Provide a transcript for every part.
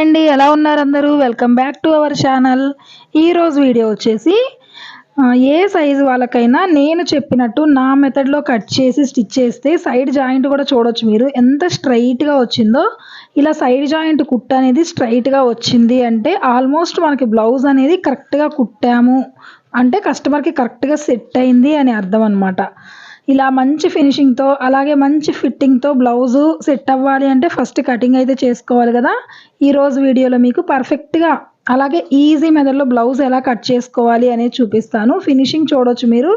అండి, ఎలా ఉన్నారు అందరూ? Welcome back to our channel. ఈరోజు వీడియో వచ్చేసి ఏ సైజు వాళ్ళకైనా నేను చెప్పినట్టు నా మెథడ్లో కట్ చేసి స్టిచ్ చేస్తే సైడ్ జాయింట్ కూడా చూడొచ్చు మీరు ఎంత స్ట్రైట్గా వచ్చిందో. ఇలా సైడ్ జాయింట్ కుట్టు అనేది స్ట్రైట్గా వచ్చింది అంటే ఆల్మోస్ట్ మనకి బ్లౌజ్ అనేది కరెక్ట్గా కుట్టాము అంటే కస్టమర్కి కరెక్ట్గా సెట్ అయింది అని అర్థం అనమాట. ఇలా మంచి ఫినిషింగ్తో అలాగే మంచి ఫిట్టింగ్తో బ్లౌజు సెట్ అవ్వాలి అంటే ఫస్ట్ కటింగ్ అయితే చేసుకోవాలి కదా. ఈరోజు వీడియోలో మీకు పర్ఫెక్ట్గా అలాగే ఈజీ మెథడ్లో బ్లౌజ్ ఎలా కట్ చేసుకోవాలి అనేది చూపిస్తాను. ఫినిషింగ్ చూడొచ్చు మీరు,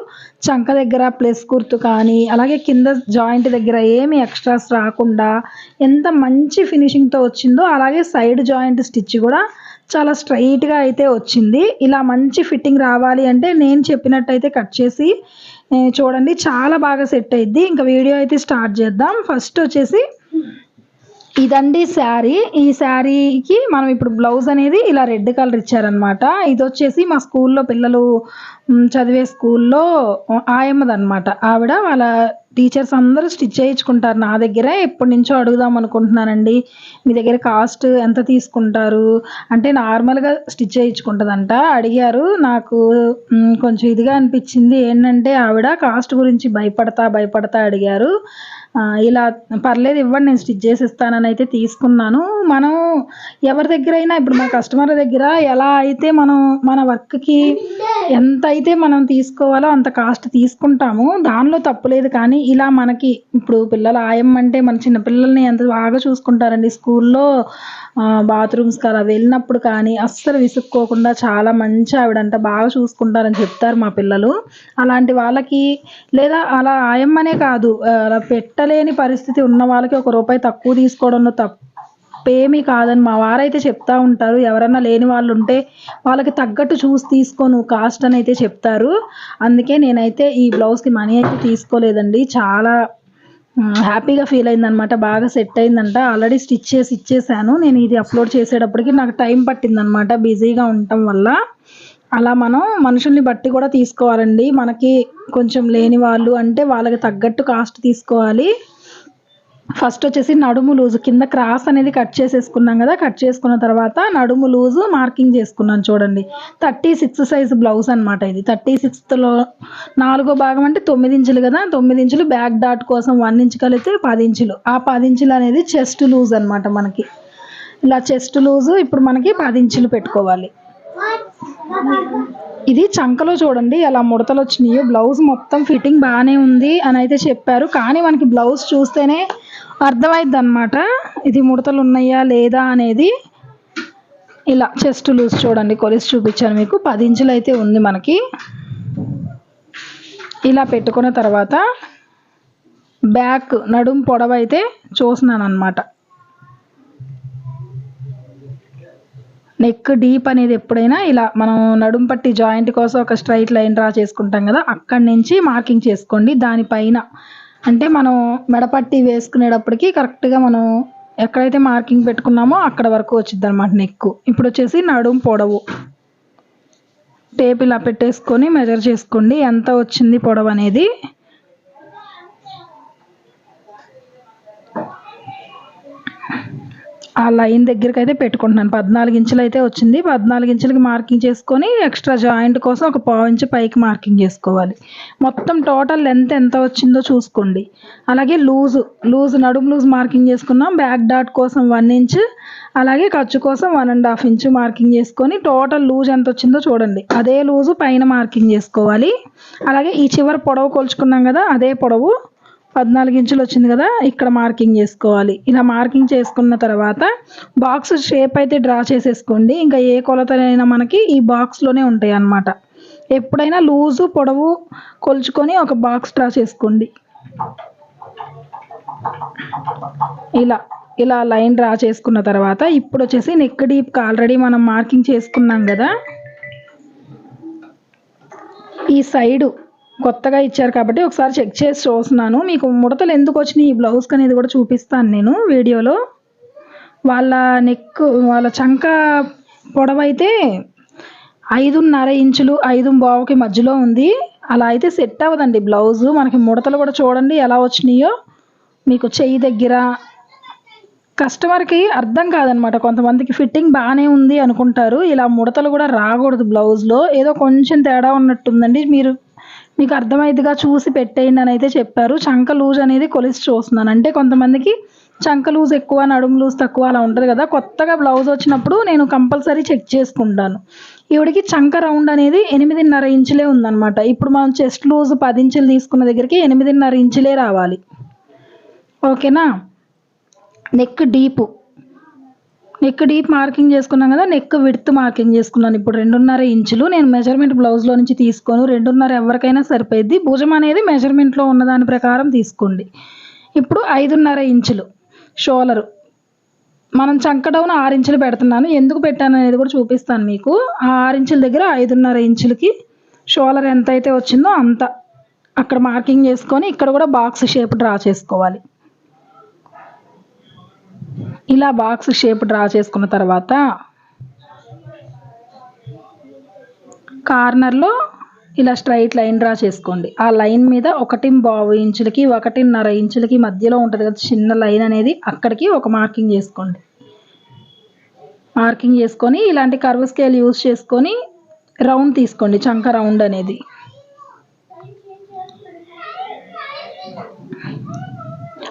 చంక దగ్గర ప్లస్ కుర్తు కానీ అలాగే కింద జాయింట్ దగ్గర ఏమి ఎక్స్ట్రాస్ రాకుండా ఎంత మంచి ఫినిషింగ్తో వచ్చిందో, అలాగే సైడ్ జాయింట్ స్టిచ్ కూడా చాలా స్ట్రైట్గా అయితే వచ్చింది. ఇలా మంచి ఫిట్టింగ్ రావాలి అంటే నేను చెప్పినట్టయితే కట్ చేసి చూడండి, చాలా బాగా సెట్ అయ్యిద్ది. ఇంకా వీడియో అయితే స్టార్ట్ చేద్దాం. ఫస్ట్ వచ్చేసి ఇదండి శారీ. ఈ శారీకి మనం ఇప్పుడు బ్లౌజ్ అనేది ఇలా రెడ్ కలర్ ఇచ్చారనమాట. ఇది వచ్చేసి మా స్కూల్లో పిల్లలు చదివే స్కూల్లో ఆయమ్మదనమాట. ఆవిడ వాళ్ళ టీచర్స్ అందరూ స్టిచ్ చేయించుకుంటారు నా దగ్గర. ఎప్పటి నుంచో అడుగుదాం అనుకుంటున్నానండి, మీ దగ్గర కాస్ట్ ఎంత తీసుకుంటారు అంటే నార్మల్గా స్టిచ్ చేయించుకుంటుందంట. అడిగారు, నాకు కొంచెం ఇదిగా అనిపించింది. ఏంటంటే ఆవిడ కాస్ట్ గురించి భయపడతా అడిగారు. ఇలా పర్లేదు ఇవ్వండి, నేను స్టిచ్ చేసి ఇస్తానని అయితే తీసుకున్నాను. మనం ఎవరి దగ్గర అయినా ఇప్పుడు మన కస్టమర్ దగ్గర ఎలా అయితే మనం మన వర్క్కి ఎంత అయితే మనం తీసుకోవాలో అంత కాస్ట్ తీసుకుంటాము, దానిలో తప్పులేదు. కానీ ఇలా మనకి ఇప్పుడు పిల్లలు ఆయమ్మంటే మన చిన్న పిల్లల్ని ఎంత బాగా చూసుకుంటారండి. స్కూల్లో బాత్రూమ్స్కి అలా వెళ్ళినప్పుడు కానీ అస్సలు విసుక్కోకుండా చాలా మంచి ఆవిడంట, బాగా చూసుకుంటారని చెప్తారు మా పిల్లలు. అలాంటి వాళ్ళకి లేదా అలా ఆయమ్మనే కాదు, అలా పెట్టలేని పరిస్థితి ఉన్న వాళ్ళకి ₹1 తక్కువ తీసుకోవడంలో తప్పేమీ కాదని మా వారైతే చెప్తా ఉంటారు. ఎవరన్నా లేని వాళ్ళు ఉంటే వాళ్ళకి తగ్గట్టు చూసి తీసుకోను కాస్ట్ అని అయితే చెప్తారు. అందుకే నేనైతే ఈ బ్లౌజ్కి మనీ అయితే తీసుకోలేదండి. చాలా హ్యాపీగా ఫీల్ అయిందనమాట, బాగా సెట్ అయిందంట. ఆల్రెడీ స్టిచ్ చేసి ఇచ్చేసాను. నేను ఇది అప్లోడ్ చేసేటప్పటికి నాకు టైం పట్టిందనమాట బిజీగా ఉండటం వల్ల. అలా మనం మనుషుల్ని బట్టి కూడా తీసుకోవాలండి. మనకి కొంచెం లేని వాళ్ళు అంటే వాళ్ళకి తగ్గట్టు కాస్ట్ తీసుకోవాలి. ఫస్ట్ వచ్చేసి నడుము లూజు కింద క్రాస్ అనేది కట్ చేసేసుకున్నాం కదా. కట్ చేసుకున్న తర్వాత నడుము లూజు మార్కింగ్ చేసుకున్నాను చూడండి. 36 సైజు బ్లౌజ్ అనమాట ఇది. 36లో 4వ భాగం అంటే 9 ఇంచులు కదా. 9 ఇంచులు బ్యాక్ డాట్ కోసం 1 ఇంచ్ కలిపితే 10 ఇంచులు. ఆ 10 ఇంచులు అనేది చెస్ట్ లూజ్ అనమాట మనకి. ఇలా చెస్ట్ లూజు ఇప్పుడు మనకి 10 ఇంచులు పెట్టుకోవాలి. ఇది చంకలో చూడండి ఎలా ముడతలు వచ్చినాయో. బ్లౌజ్ మొత్తం ఫిట్టింగ్ బాగానే ఉంది అని అయితే చెప్పారు, కానీ మనకి బ్లౌజ్ చూస్తేనే అర్థమైద్ది అనమాట ఇది ముడతలు ఉన్నాయా లేదా అనేది. ఇలా చెస్ట్ లూజ్ చూడండి, కొలిసి చూపించాను మీకు. 10 ఇంచులు అయితే ఉంది మనకి. ఇలా పెట్టుకున్న తర్వాత బ్యాక్ నడుము పొడవు అయితే చూస్తున్నాను అనమాట. నెక్ డీప్ అనేది ఎప్పుడైనా ఇలా మనం నడుం పట్టి జాయింట్ కోసం ఒక స్ట్రైట్ లైన్ డ్రా చేసుకుంటాం కదా, అక్కడి నుంచి మార్కింగ్ చేసుకోండి. దానిపైన అంటే మనం మెడపట్టి వేసుకునేటప్పటికి కరెక్ట్గా మనం ఎక్కడైతే మార్కింగ్ పెట్టుకున్నామో అక్కడ వరకు వచ్చింది అనమాట నెక్. ఇప్పుడు వచ్చేసి నడుం పొడవు టేప్ ఇలా పెట్టేసుకొని మెజర్ చేసుకోండి ఎంత వచ్చింది పొడవు అనేది. ఆ లైన్ దగ్గరికి అయితే పెట్టుకుంటున్నాను. 14 ఇంచులు అయితే వచ్చింది. 14 ఇంచులకి మార్కింగ్ చేసుకొని ఎక్స్ట్రా జాయింట్ కోసం ఒక 1/4 ఇంచు పైకి మార్కింగ్ చేసుకోవాలి. మొత్తం టోటల్ లెంత్ ఎంత వచ్చిందో చూసుకోండి. అలాగే లూజు నడుము లూజ్ మార్కింగ్ చేసుకున్నాం. బ్యాక్ డాట్ కోసం 1 ఇంచ్, అలాగే ఖర్చు కోసం 1.5 ఇంచు మార్కింగ్ చేసుకొని టోటల్ లూజ్ ఎంత వచ్చిందో చూడండి. అదే లూజు పైన మార్కింగ్ చేసుకోవాలి. అలాగే ఈ చివరి పొడవు కొలుచుకున్నాం కదా, అదే పొడవు 14 ఇంచులు వచ్చింది కదా, ఇక్కడ మార్కింగ్ చేసుకోవాలి. ఇలా మార్కింగ్ చేసుకున్న తర్వాత బాక్స్ షేప్ అయితే డ్రా చేసేసుకోండి. ఇంకా ఏ కొలతలైనా మనకి ఈ బాక్స్లోనే ఉంటాయి అన్నమాట. ఎప్పుడైనా లూజు పొడవు కొలుచుకొని ఒక బాక్స్ డ్రా చేసుకోండి. ఇలా లైన్ డ్రా చేసుకున్న తర్వాత ఇప్పుడు వచ్చేసి నెక్ డీప్కి ఆల్రెడీ మనం మార్కింగ్ చేసుకున్నాం కదా, ఈ సైడు కొత్తగా ఇచ్చారు కాబట్టి ఒకసారి చెక్ చేసి చూస్తున్నాను. మీకు ముడతలు ఎందుకు వచ్చినాయి ఈ బ్లౌజ్కి అనేది కూడా చూపిస్తాను నేను వీడియోలో. వాళ్ళ నెక్ వాళ్ళ చంక పొడవు అయితే 5.5 ఇంచులు 5.25కి మధ్యలో ఉంది. అలా అయితే సెట్ అవ్వదండి బ్లౌజు మనకి. ముడతలు కూడా చూడండి ఎలా వచ్చినాయో. మీకు చెయ్యి దగ్గర కస్టమర్కి అర్థం కాదనమాట. కొంతమందికి ఫిట్టింగ్ బాగానే ఉంది అనుకుంటారు. ఇలా ముడతలు కూడా రాకూడదు బ్లౌజ్లో, ఏదో కొంచెం తేడా ఉన్నట్టుందండి, మీకు అర్థమైద్దిగా చూసి పెట్టేయండి అని అయితే చెప్పారు. చంక లూజ్ అనేది కొలిసి చూస్తున్నాను. అంటే కొంతమందికి చంక లూజ్ ఎక్కువ, నడుము లూజ్ తక్కువ అలా ఉంటుంది కదా. కొత్తగా బ్లౌజ్ వచ్చినప్పుడు నేను కంపల్సరీ చెక్ చేసుకుంటాను. ఈవిడికి చంక రౌండ్ అనేది 8.5 ఇంచులే ఉందన్నమాట. ఇప్పుడు మనం చెస్ట్ లూజ్ 10 ఇంచులు తీసుకున్న దగ్గరికి 8.5 ఇంచులే రావాలి. ఓకేనా. నెక్ డీప్ మార్కింగ్ చేసుకున్నాం కదా. నెక్ విడ్త్ మార్కింగ్ చేసుకున్నాను. ఇప్పుడు 2.5 ఇంచులు నేను మెజర్మెంట్ బ్లౌజ్లో నుంచి తీసుకోను. 2.5 ఎవరికైనా సరిపోయింది. భుజం అనేది మెజర్మెంట్లో ఉన్నదాని ప్రకారం తీసుకోండి. ఇప్పుడు 5.5 ఇంచులు షోలరు. మనం చంక డౌన్ 6 ఇంచులు పెడుతున్నాను. ఎందుకు పెట్టాను అనేది కూడా చూపిస్తాను మీకు. ఆ 6 ఇంచుల దగ్గర 5.5 ఇంచులకి షోలర్ ఎంత అయితే వచ్చిందో అంత అక్కడ మార్కింగ్ చేసుకొని ఇక్కడ కూడా బాక్స్ షేప్ డ్రా చేసుకోవాలి. ఇలా బాక్స్ షేప్ డ్రా చేసుకున్న తర్వాత కార్నర్లో ఇలా స్ట్రైట్ లైన్ డ్రా చేసుకోండి. ఆ లైన్ మీద 1.5 ఇంచులకి 1.5 ఇంచులకి మధ్యలో ఉంటుంది కదా చిన్న లైన్ అనేది, అక్కడికి ఒక మార్కింగ్ చేసుకోండి. మార్కింగ్ చేసుకొని ఇలాంటి కర్వ్ స్కేల్ యూజ్ చేసుకొని రౌండ్ తీసుకోండి. చంక రౌండ్ అనేది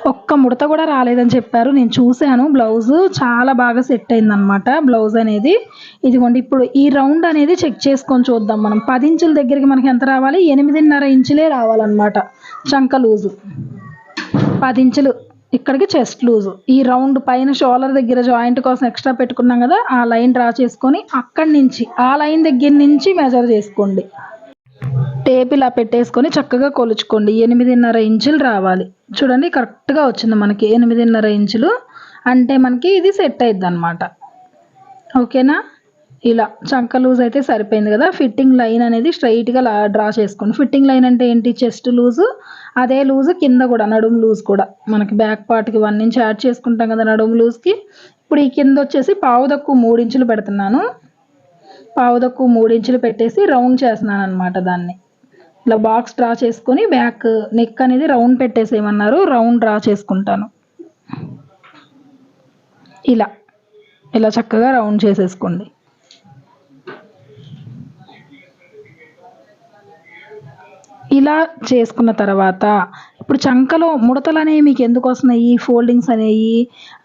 ఒక్క ముడత కూడా రాలేదని చెప్పారు. నేను చూశాను. బ్లౌజ్ చాలా బాగా సెట్ అయిందనమాట బ్లౌజ్ అనేది. ఇదిగోండి ఇప్పుడు ఈ రౌండ్ అనేది చెక్ చేసుకొని చూద్దాం. మనం 10 ఇంచుల దగ్గరికి మనకి ఎంత రావాలి? 8.5 ఇంచులే రావాలన్నమాట. చంక లూజు 10 ఇంచులు, ఇక్కడికి చెస్ట్ లూజు. ఈ రౌండ్ పైన షోలర్ దగ్గర జాయింట్ కోసం ఎక్స్ట్రా పెట్టుకున్నాం కదా, ఆ లైన్ డ్రా చేసుకొని అక్కడి నుంచి ఆ లైన్ దగ్గర నుంచి మెజర్ చేసుకోండి. టేప్ ఇలా పెట్టేసుకొని చక్కగా కొలుచుకోండి. 8.5 ఇంచులు రావాలి. చూడండి కరెక్ట్గా వచ్చింది మనకి 8.5 ఇంచులు. అంటే మనకి ఇది సెట్ అయిద్ది అనమాట. ఓకేనా. ఇలా చంక లూజ్ అయితే సరిపోయింది కదా. ఫిట్టింగ్ లైన్ అనేది స్ట్రైట్గా డ్రా చేసుకోండి. ఫిట్టింగ్ లైన్ అంటే ఏంటి? చెస్ట్ లూజు అదే లూజు కింద కూడా నడుము లూజ్ కూడా మనకి బ్యాక్ పార్ట్కి 1 ఇంచ్ యాడ్ చేసుకుంటాం కదా నడుము లూజ్కి. ఇప్పుడు ఈ కింద వచ్చేసి 3 ఇంచులు పెడుతున్నాను. 3 ఇంచులు పెట్టేసి రౌండ్ చేస్తున్నాను అనమాట. దాన్ని ఇలా బాక్స్ డ్రా చేసుకొని బ్యాక్ నెక్ అనేది రౌండ్ పెట్టేసేయమన్నారు. రౌండ్ డ్రా చేసుకుంటాను. ఇలా చక్కగా రౌండ్ చేసేసుకోండి. ఇలా చేసుకున్న తర్వాత ఇప్పుడు చంకలో ముడతలు అనేవి మీకు ఎందుకు వస్తున్నాయి, ఫోల్డింగ్స్ అనేవి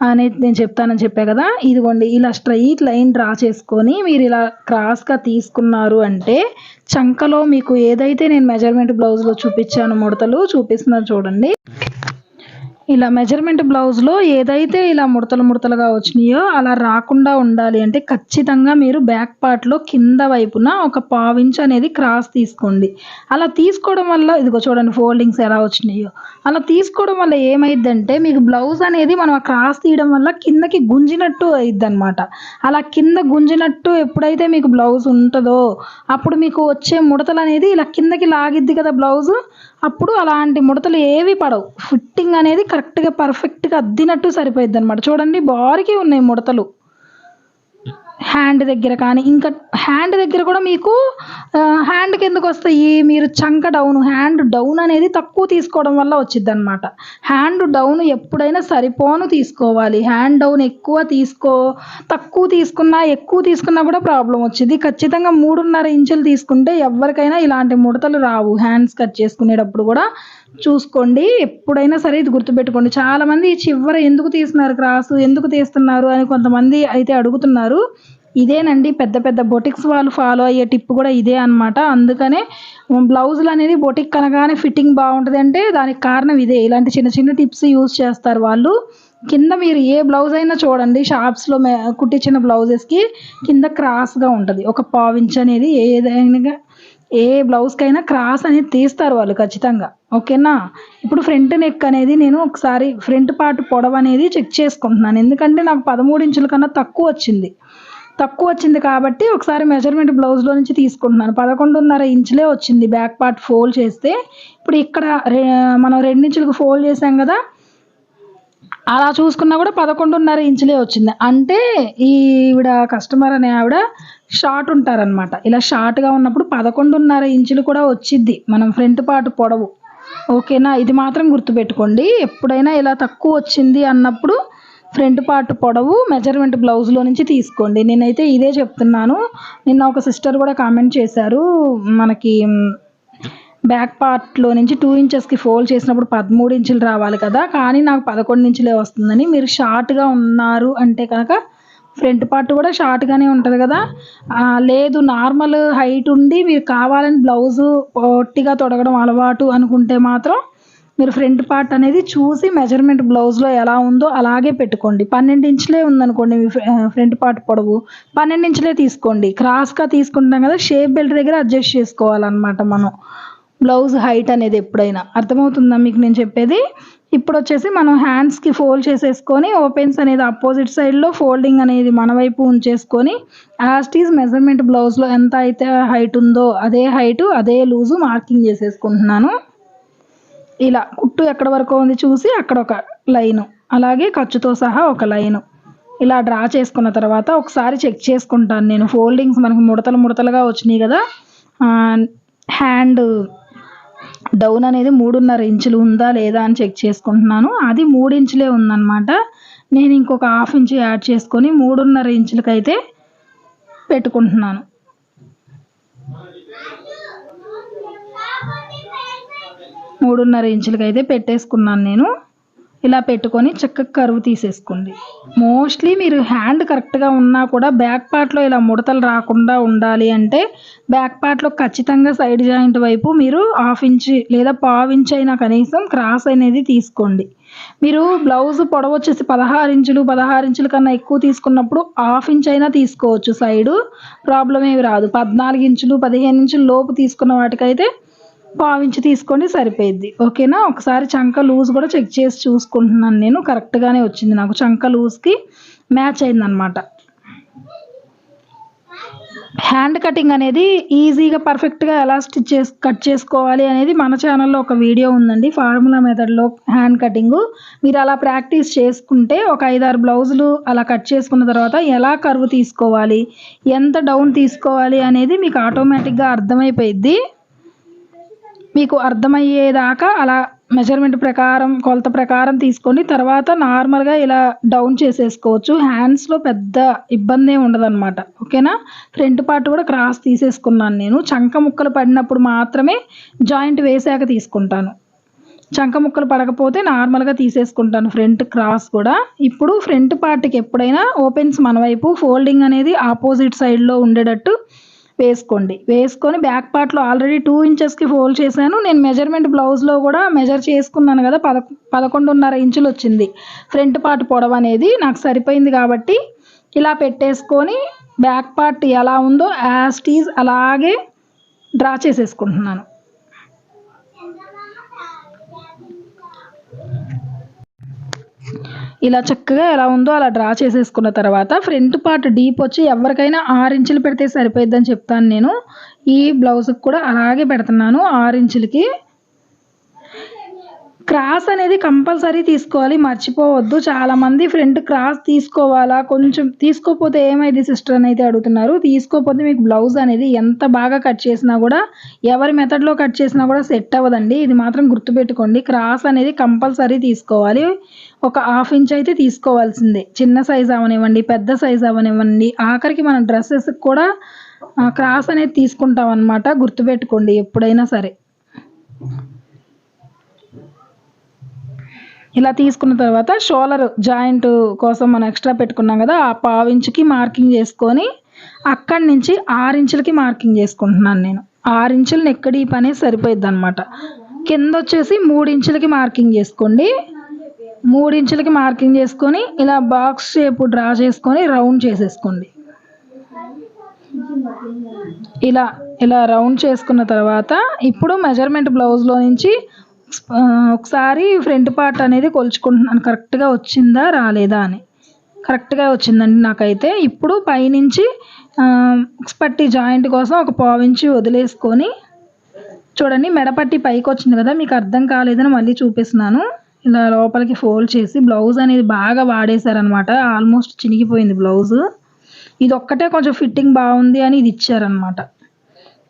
అనేది నేను చెప్తానని చెప్పా కదా. ఇదిగోండి ఇలా స్ట్రైట్ లైన్ డ్రా చేసుకొని మీరు ఇలా క్రాస్గా తీసుకున్నారు అంటే చంకలో మీకు ఏదైతే నేను మెజర్మెంట్ బ్లౌజ్లో చూపించాను ముడతలు చూపిస్తున్నాను చూడండి. ఇలా మెజర్మెంట్ బ్లౌజ్లో ఏదైతే ఇలా ముడతలుగా వచ్చినాయో అలా రాకుండా ఉండాలి అంటే ఖచ్చితంగా మీరు బ్యాక్ పార్ట్లో కింద వైపున ఒక 1/4 ఇంచ్ అనేది క్రాస్ తీసుకోండి. అలా తీసుకోవడం వల్ల ఇదిగో చూడండి ఫోల్డింగ్స్ ఎలా వచ్చినాయో. అలా తీసుకోవడం వల్ల ఏమైందంటే మీకు బ్లౌజ్ అనేది మనం ఆ క్రాస్ తీయడం వల్ల కిందకి గుంజినట్టు అయిద్ది అనమాట. అలా కింద గుంజినట్టు ఎప్పుడైతే మీకు బ్లౌజ్ ఉంటుందో అప్పుడు మీకు వచ్చే ముడతలు అనేది ఇలా కిందకి లాగిద్ది కదా బ్లౌజు. అప్పుడు అలాంటి ముడతలు ఏవి పడవు. ఫిట్టింగ్ అనేది కరెక్ట్గా పర్ఫెక్ట్గా అద్దినట్టు సరిపోయిద్ది అనమాట. చూడండి బారికి ఉన్నాయి ముడతలు హ్యాండ్ దగ్గర. కానీ ఇంకా హ్యాండ్ దగ్గర కూడా మీకు హ్యాండ్కి ఎందుకు వస్తాయి? మీరు చంక డౌన్ హ్యాండ్ డౌన్ అనేది తక్కువ తీసుకోవడం వల్ల వచ్చింది అనమాట. హ్యాండ్ డౌన్ ఎప్పుడైనా సరిపోను తీసుకోవాలి. హ్యాండ్ డౌన్ తక్కువ తీసుకున్నా ఎక్కువ తీసుకున్నా కూడా ప్రాబ్లం వచ్చింది. ఖచ్చితంగా 3.5 ఇంచులు తీసుకుంటే ఎవరికైనా ఇలాంటి ముడతలు రావు. హ్యాండ్స్ కట్ చేసుకునేటప్పుడు కూడా చూసుకోండి. ఎప్పుడైనా సరే ఇది గుర్తుపెట్టుకోండి. చాలామంది చివర ఎందుకు తీస్తున్నారు క్రాసు, ఎందుకు తీస్తున్నారు అని కొంతమంది అయితే అడుగుతున్నారు. ఇదేనండి పెద్ద పెద్ద బొటిక్స్ వాళ్ళు ఫాలో అయ్యే టిప్ కూడా ఇదే అనమాట. అందుకనే బ్లౌజులు అనేది బొటిక్ అనగానే ఫిట్టింగ్ బాగుంటుంది అంటే దానికి కారణం ఇదే. ఇలాంటి చిన్న చిన్న టిప్స్ యూజ్ చేస్తారు వాళ్ళు. కింద మీరు ఏ బ్లౌజ్ అయినా చూడండి షాప్స్లో కుట్టించిన బ్లౌజెస్కి కింద క్రాస్గా ఉంటుంది. ఒక 1/4 ఇంచ్ అనేది ఏ బ్లౌజ్కైనా క్రాస్ అనేది తీస్తారు వాళ్ళు ఖచ్చితంగా. ఓకేనా. ఇప్పుడు ఫ్రంట్ నెక్ అనేది నేను ఒకసారి ఫ్రంట్ పార్ట్ పొడవు అనేది చెక్ చేసుకుంటున్నాను. ఎందుకంటే నాకు 13 ఇంచుల కన్నా తక్కువ వచ్చింది కాబట్టి ఒకసారి మెజర్మెంట్ బ్లౌజ్లో నుంచి తీసుకుంటున్నాను. 11.5 ఇంచులే వచ్చింది బ్యాక్ పార్ట్ ఫోల్డ్ చేస్తే. ఇప్పుడు ఇక్కడ మనం 2 ఇంచులకు ఫోల్డ్ చేసాం కదా, అలా చూసుకున్నా కూడా 11.5 ఇంచులే వచ్చింది. అంటే ఈవిడ కస్టమర్ అనే ఆవిడ షార్ట్ ఉంటారనమాట. ఇలా షార్ట్గా ఉన్నప్పుడు 11.5 ఇంచులు కూడా వచ్చిద్ది మనం ఫ్రంట్ పార్ట్ పొడవు. ఓకేనా. ఇది మాత్రం గుర్తుపెట్టుకోండి. ఎప్పుడైనా ఇలా తక్కువ వచ్చింది అన్నప్పుడు ఫ్రంట్ పార్ట్ పొడవు మెజర్మెంట్ బ్లౌజ్లో నుంచి తీసుకోండి. నేనైతే ఇదే చెప్తున్నాను. నిన్న ఒక సిస్టర్ కూడా కామెంట్ చేశారు, మనకి బ్యాక్ పార్ట్లో నుంచి 2 ఇంచెస్కి ఫోల్డ్ చేసినప్పుడు 13 ఇంచులు రావాలి కదా, కానీ నాకు 11 ఇంచులే వస్తుందని. మీరు షార్ట్గా ఉన్నారు అంటే కనుక ఫ్రంట్ పార్ట్ కూడా షార్ట్గానే ఉంటుంది కదా, లేదు నార్మల్ హైట్ ఉండి మీరు కావాలని బ్లౌజు పొట్టిగా తొడగడం అలవాటు అనుకుంటే మాత్రం మీరు ఫ్రంట్ పార్ట్ అనేది చూసి మెజర్మెంట్ బ్లౌజ్లో ఎలా ఉందో అలాగే పెట్టుకోండి. 12 ఇంచులే ఉందనుకోండి మీ ఫ్రంట్ పార్ట్ పొడవు, 12 ఇంచులే తీసుకోండి. క్రాస్గా తీసుకుంటాం కదా, షేప్ బెల్ట్ దగ్గర అడ్జస్ట్ చేసుకోవాలన్నమాట మనం బ్లౌజ్ హైట్ అనేది ఎప్పుడైనా. అర్థమవుతుందా మీకు నేను చెప్పేది? ఇప్పుడు వచ్చేసి మనం హ్యాండ్స్కి ఫోల్డ్ చేసేసుకొని ఓపెన్స్ అనేది అపోజిట్ సైడ్లో ఫోల్డింగ్ అనేది మన వైపు ఉంచేసుకొని యాస్టీజ్ మెజర్మెంట్ బ్లౌజ్లో ఎంత అయితే హైట్ ఉందో అదే హైటు అదే లూజు మార్కింగ్ చేసేసుకుంటున్నాను. ఇలా కుట్టు ఎక్కడ వరకు ఉంది చూసి అక్కడ ఒక లైను, అలాగే ఖర్చుతో సహా ఒక లైను ఇలా డ్రా చేసుకున్న తర్వాత ఒకసారి చెక్ చేసుకుంటాను నేను. ఫోల్డింగ్స్ మనకి ముడతలుగా వచ్చినాయి కదా, హ్యాండ్ డౌన్ అనేది 3.5 ఇంచులు ఉందా లేదా అని చెక్ చేసుకుంటున్నాను. అది 3 ఇంచులే ఉందన్నమాట. నేను ఇంకొక 1/2 ఇంచు యాడ్ చేసుకొని 3.5 ఇంచులకైతే పెట్టుకుంటున్నాను. పెట్టేసుకున్నాను నేను. ఇలా పెట్టుకొని చక్కగా కరువు తీసేసుకోండి. మోస్ట్లీ మీరు హ్యాండ్ కరెక్ట్గా ఉన్నా కూడా బ్యాక్ పార్ట్లో ఇలా ముడతలు రాకుండా ఉండాలి అంటే బ్యాక్ పార్ట్లో ఖచ్చితంగా సైడ్ జాయింట్ వైపు మీరు 1/2 ఇంచు లేదా 1/4 ఇంచు అయినా కనీసం క్రాస్ అనేది తీసుకోండి. మీరు బ్లౌజ్ పొడవు వచ్చేసి 16 ఇంచుల కన్నా ఎక్కువ తీసుకున్నప్పుడు 1/2 ఇంచు అయినా తీసుకోవచ్చు, సైడు ప్రాబ్లం ఏమి రాదు. 14 ఇంచులు 15 ఇంచుల లోపు తీసుకున్న వాటికైతే 1/4 ఇంచు తీసుకోండి, సరిపోయిద్ది. ఓకేనా? ఒకసారి చంక లూజ్ కూడా చెక్ చేసి చూసుకుంటున్నాను నేను. కరెక్ట్గానే వచ్చింది నాకు, చంక లూజ్కి మ్యాచ్ అయిందనమాట. హ్యాండ్ కటింగ్ అనేది ఈజీగా పర్ఫెక్ట్గా ఎలా కట్ చేసుకోవాలి అనేది మన ఛానల్లో ఒక వీడియో ఉందండి, ఫార్ములా మెథడ్లో హ్యాండ్ కటింగు. మీరు అలా ప్రాక్టీస్ చేసుకుంటే ఒక 5-6 బ్లౌజులు అలా కట్ చేసుకున్న తర్వాత ఎలా కర్వ్ తీసుకోవాలి, ఎంత డౌన్ తీసుకోవాలి అనేది మీకు ఆటోమేటిక్గా అర్థమైపోయిద్ది. మీకు అర్థమయ్యేదాకా అలా మెజర్మెంట్ ప్రకారం కొలత ప్రకారం తీసుకొని తర్వాత నార్మల్గా ఇలా డౌన్ చేసేసుకోవచ్చు. హ్యాండ్స్లో పెద్ద ఇబ్బంది ఏమి ఉండదన్నమాట. ఓకేనా? ఫ్రంట్ పార్ట్ కూడా క్రాస్ తీసేసుకున్నాను నేను. చంక ముక్కలు పడినప్పుడు మాత్రమే జాయింట్ వేసాక తీసుకుంటాను. చంక ముక్కలు పడకపోతే నార్మల్గా తీసేసుకుంటాను ఫ్రంట్ క్రాస్ కూడా. ఇప్పుడు ఫ్రంట్ పార్ట్కి ఎప్పుడైనా ఓపెన్స్ మన వైపు, ఫోల్డింగ్ అనేది ఆపోజిట్ సైడ్లో ఉండేటట్టు వేసుకోండి. వేసుకొని బ్యాక్ పార్ట్లో ఆల్రెడీ 2 ఇంచెస్కి ఫోల్డ్ చేశాను నేను. మెజర్మెంట్ బ్లౌజ్లో కూడా మెజర్ చేసుకున్నాను కదా, 11.5 ఇంచులు వచ్చింది ఫ్రంట్ పార్ట్ పొడవు అనేది. నాకు సరిపోయింది కాబట్టి ఇలా పెట్టేసుకొని బ్యాక్ పార్ట్ ఎలా ఉందో యాజ్ టీజ్ అలాగే డ్రా చేసేసుకుంటున్నాను. ఇలా చక్కగా ఎలా ఉందో అలా డ్రా చేసేసుకున్న తర్వాత ఫ్రంట్ పార్ట్ డీప్ వచ్చి ఎవరికైనా 6 ఇంచులు పెడితే సరిపోయిద్దని చెప్తాను నేను. ఈ బ్లౌజ్కి కూడా అలాగే పెడుతున్నాను 6 ఇంచులకి. క్రాస్ అనేది కంపల్సరీ తీసుకోవాలి, మర్చిపోవద్దు. చాలామంది ఫ్రంట్ క్రాస్ తీసుకోవాలా, కొంచెం తీసుకోకపోతే ఏమైంది సిస్టర్ అని అయితే అడుగుతున్నారు. తీసుకోకపోతే మీకు బ్లౌజ్ అనేది ఎంత బాగా కట్ చేసినా కూడా, ఎవరి మెథడ్లో కట్ చేసినా కూడా సెట్ అవ్వదండి. ఇది మాత్రం గుర్తుపెట్టుకోండి. క్రాస్ అనేది కంపల్సరీ తీసుకోవాలి. ఒక 1/2 ఇంచ్ అయితే తీసుకోవాల్సిందే. చిన్న సైజ్ అవనివ్వండి, పెద్ద సైజ్ అవనివ్వండి, ఆఖరికి మనం డ్రెస్సెస్కి కూడా క్రాస్ అనేది తీసుకుంటాం అన్నమాట. గుర్తుపెట్టుకోండి ఎప్పుడైనా సరే. ఇలా తీసుకున్న తర్వాత షోల్డర్ జాయింట్ కోసం మనం ఎక్స్ట్రా పెట్టుకున్నాం కదా, ఆ 1/2 ఇంచుకి మార్కింగ్ చేసుకొని అక్కడి నుంచి 6 ఇంచులకి మార్కింగ్ చేసుకుంటున్నాను నేను. 6 ఇంచులు నెక్ డీప్ అనేది సరిపోయిద్ది అనమాట. కింద వచ్చేసి 3 ఇంచులకి మార్కింగ్ చేసుకోండి. 3 ఇంచులకి మార్కింగ్ చేసుకొని ఇలా బాక్స్ షేప్ డ్రా చేసుకొని రౌండ్ చేసేసుకోండి. ఇలా రౌండ్ చేసుకున్న తర్వాత ఇప్పుడు మెజర్మెంట్ బ్లౌజ్లో నుంచి ఒకసారి ఫ్రంట్ పార్ట్ అనేది కొలుచుకుంటున్నాను, కరెక్ట్గా వచ్చిందా రాలేదా అని. కరెక్ట్గా వచ్చిందండి నాకైతే. ఇప్పుడు పైనుంచి పట్టి జాయింట్ కోసం ఒక 1/4 ఇంచు వదిలేసుకొని చూడండి, మెడపట్టి పైకి వచ్చింది కదా, మీకు అర్థం కాలేదని మళ్ళీ చూపిస్తున్నాను. ఇలా లోపలికి ఫోల్డ్ చేసి బ్లౌజ్ అనేది బాగా వాడేశారనమాట, ఆల్మోస్ట్ చినిగిపోయింది బ్లౌజు. ఇది ఒక్కటే కొంచెం ఫిట్టింగ్ బాగుంది అని ఇది ఇచ్చారనమాట.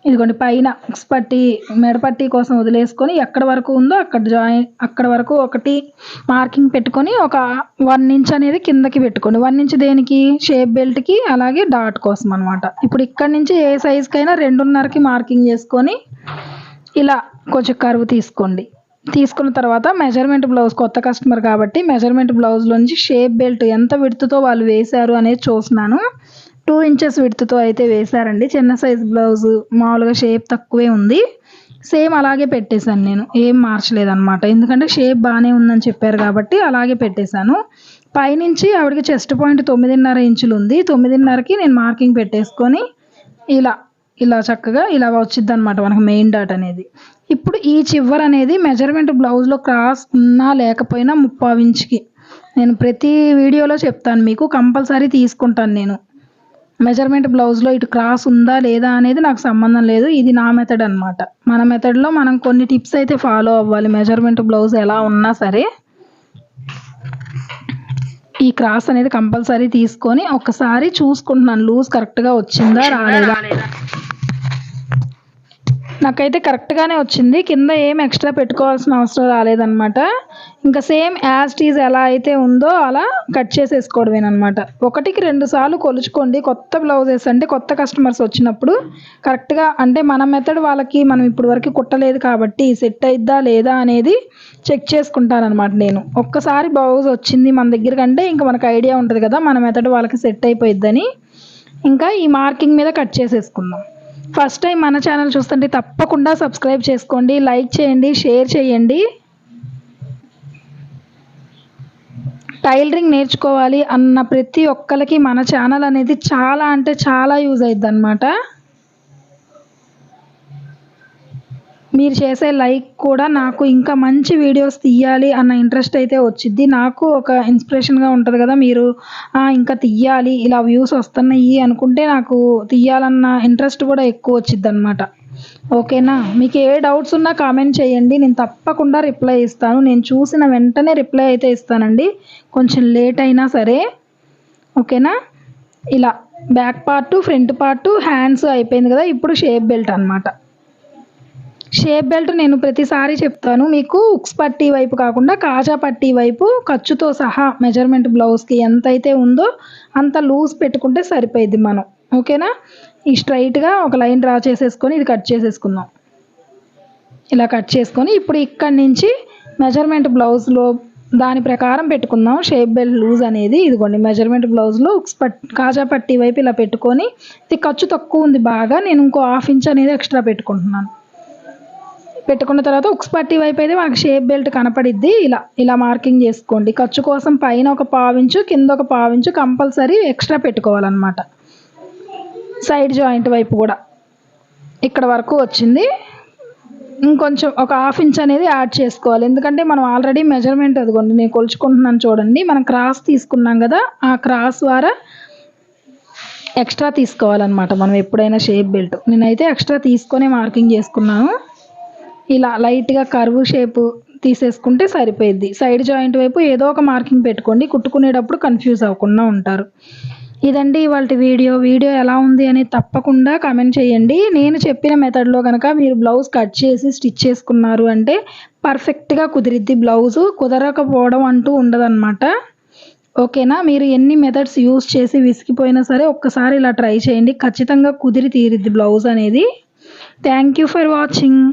ఇదిగోండి పైన ఉక్స్ పట్టి మెడపట్టి కోసం వదిలేసుకొని ఎక్కడ వరకు ఉందో అక్కడ వరకు ఒకటి మార్కింగ్ పెట్టుకొని ఒక 1 ఇంచ్ అనేది కిందకి పెట్టుకోండి. 1 ఇంచ్ దేనికి? షేప్ బెల్ట్కి అలాగే డాట్ కోసం అనమాట. ఇప్పుడు ఇక్కడ నుంచి ఏ సైజుకైనా 2.5కి మార్కింగ్ చేసుకొని ఇలా కొంచెం కరువు తీసుకోండి. తీసుకున్న తర్వాత మెజర్మెంట్ బ్లౌజ్ కొత్త కస్టమర్ కాబట్టి మెజర్మెంట్ బ్లౌజ్లోంచి షేప్ బెల్ట్ ఎంత విడ్త్తో వాళ్ళు వేశారు అనేది చూస్తున్నాను. 2 ఇంచెస్ విడ్త్తో అయితే వేశారండి. చిన్న సైజ్ బ్లౌజ్ మామూలుగా షేప్ తక్కువే ఉంది. సేమ్ అలాగే పెట్టేశాను నేను, ఏం మార్చలేదన్నమాట. ఎందుకంటే షేప్ బాగానే ఉందని చెప్పారు కాబట్టి అలాగే పెట్టేశాను. పైనుంచి ఆవిడకి చెస్ట్ పాయింట్ 9.5 ఇంచులు ఉంది. 9.5కి నేను మార్కింగ్ పెట్టేసుకొని ఇలా చక్కగా ఇలా వచ్చింది అనమాట మనకు మెయిన్ డాట్ అనేది. ఇప్పుడు ఈ చివర అనేది మెజర్మెంట్ బ్లౌజ్లో క్రాస్ ఉన్నా లేకపోయినా 3/4 ఇంచుకి నేను ప్రతి వీడియోలో చెప్తాను మీకు, కంపల్సరీ తీసుకుంటాను నేను. మెజర్మెంట్ బ్లౌజ్లో ఇటు క్రాస్ ఉందా లేదా అనేది నాకు సంబంధం లేదు. ఇది నా మెథడ్ అనమాట. మన మెథడ్లో మనం కొన్ని టిప్స్ అయితే ఫాలో అవ్వాలి. మెజర్మెంట్ బ్లౌజ్ ఎలా ఉన్నా సరే ఈ క్రాస్ అనేది కంపల్సరీ తీసుకొని ఒకసారి చూసుకుంటున్నాను లూజ్ కరెక్ట్గా వచ్చిందా రాలేదా. నాకైతే కరెక్ట్గానే వచ్చింది. కింద ఏం ఎక్స్ట్రా పెట్టుకోవాల్సిన అవసరం రాలేదన్నమాట. ఇంకా సేమ్ యాజ్ టీజ్ ఎలా అయితే ఉందో అలా కట్ చేసేసుకోవడమేనమాట. 1కి 2 సార్లు కొలుచుకోండి. కొత్త బ్లౌజెస్ అంటే కొత్త కస్టమర్స్ వచ్చినప్పుడు కరెక్ట్గా అంటే మన మెథడ్ వాళ్ళకి మనం ఇప్పుడు వరకు కుట్టలేదు కాబట్టి సెట్ అయిద్దా లేదా అనేది చెక్ చేసుకుంటానమాట నేను. ఒక్కసారి బ్లౌజ్ వచ్చింది మన దగ్గర కంటే ఇంకా మనకు ఐడియా ఉంటుంది కదా మన మెథడ్ వాళ్ళకి సెట్ అయిపోయిద్దని. ఇంకా ఈ మార్కింగ్ మీద కట్ చేసేసుకుందాం. ఫస్ట్ టైం మన ఛానల్ చూస్తుంటే తప్పకుండా సబ్స్క్రైబ్ చేసుకోండి, లైక్ చేయండి, షేర్ చేయండి. టైలరింగ్ నేర్చుకోవాలి అన్న ప్రతి ఒక్కరికి మన ఛానల్ అనేది చాలా అంటే చాలా యూజ్ అవుతుంది అన్నమాట. మీరు చేసే లైక్ కూడా నాకు ఇంకా మంచి వీడియోస్ తీయాలి అన్న ఇంట్రెస్ట్ అయితే వచ్చింది. నాకు ఒక ఇన్స్పిరేషన్గా ఉంటుంది కదా, మీరు ఇంకా తీయాలి ఇలా వ్యూస్ వస్తున్నాయి అనుకుంటే నాకు తీయాలన్న ఇంట్రెస్ట్ కూడా ఎక్కువ వచ్చింది అనమాట. ఓకేనా? మీకు ఏ డౌట్స్ ఉన్నా కామెంట్ చేయండి, నేను తప్పకుండా రిప్లై ఇస్తాను. నేను చూసిన వెంటనే రిప్లై అయితే ఇస్తానండి, కొంచెం లేట్ అయినా సరే. ఓకేనా? ఇలా back part front part hands అయిపోయింది కదా. ఇప్పుడు షేప్ బెల్ట్ అనమాట. షేప్ బెల్ట్ నేను ప్రతిసారి చెప్తాను మీకు, ఉక్స్ పట్టీ వైపు కాకుండా కాజా పట్టీ వైపు ఖర్చుతో సహా మెజర్మెంట్ బ్లౌజ్కి ఎంత అయితే ఉందో అంత లూజ్ పెట్టుకుంటే సరిపోయింది మనం. ఓకేనా? ఈ స్ట్రైట్గా ఒక లైన్ డ్రా చేసేసుకొని ఇది కట్ చేసేసుకుందాం. ఇలా కట్ చేసుకొని ఇప్పుడు ఇక్కడి నుంచి మెజర్మెంట్ బ్లౌజ్లో దాని ప్రకారం పెట్టుకుందాం షేప్ బెల్ట్ లూజ్ అనేది. ఇదిగోండి మెజర్మెంట్ బ్లౌజ్లో కాజా పట్టీ వైపు ఇలా పెట్టుకొని, ఇది ఖర్చు తక్కువ ఉంది బాగా, నేను ఇంకో 1/2 ఇంచ్ అనేది ఎక్స్ట్రా పెట్టుకుంటున్నాను. పెట్టుకున్న తర్వాత ఉక్స్ పట్టీ వైపు అయితే మనకు షేప్ బెల్ట్ కనపడిద్ది. ఇలా మార్కింగ్ చేసుకోండి. ఖర్చు కోసం పైన ఒక 1/4 ఇంచు కింద ఒక 1/4 ఇంచు కంపల్సరీ ఎక్స్ట్రా పెట్టుకోవాలన్నమాట. సైడ్ జాయింట్ వైపు కూడా ఇక్కడ వరకు వచ్చింది, ఇంకొంచెం ఒక 1/2 ఇంచ్ అనేది యాడ్ చేసుకోవాలి. ఎందుకంటే మనం ఆల్రెడీ మెజర్మెంట్ అదిగోండి నేను కొలుచుకుంటున్నాను చూడండి, మనం క్రాస్ తీసుకున్నాం కదా, ఆ క్రాస్ ద్వారా ఎక్స్ట్రా తీసుకోవాలన్నమాట మనం ఎప్పుడైనా షేప్ బెల్ట్. నేనైతే ఎక్స్ట్రా తీసుకొని మార్కింగ్ చేసుకున్నాను. ఇలా లైట్గా కర్వ్ షేపు తీసేసుకుంటే సరిపోయిద్ది. సైడ్ జాయింట్ వైపు ఏదో ఒక మార్కింగ్ పెట్టుకోండి, కుట్టుకునేటప్పుడు కన్ఫ్యూజ్ అవ్వకుండా ఉంటారు. ఇదండి ఇవాళ వీడియో ఎలా ఉంది అని తప్పకుండా కామెంట్ చేయండి. నేను చెప్పిన మెథడ్లో కనుక మీరు బ్లౌజ్ కట్ చేసి స్టిచ్ చేసుకున్నారు అంటే పర్ఫెక్ట్గా కుదిరిద్ది. బ్లౌజు కుదరకపోవడం అంటూ ఉండదన్నమాట. ఓకేనా? మీరు ఎన్ని మెథడ్స్ యూస్ చేసి విసిగిపోయినా సరే ఒక్కసారి ఇలా ట్రై చేయండి, ఖచ్చితంగా కుదిరి తీరిద్ది బ్లౌజ్ అనేది. Thank you for watching.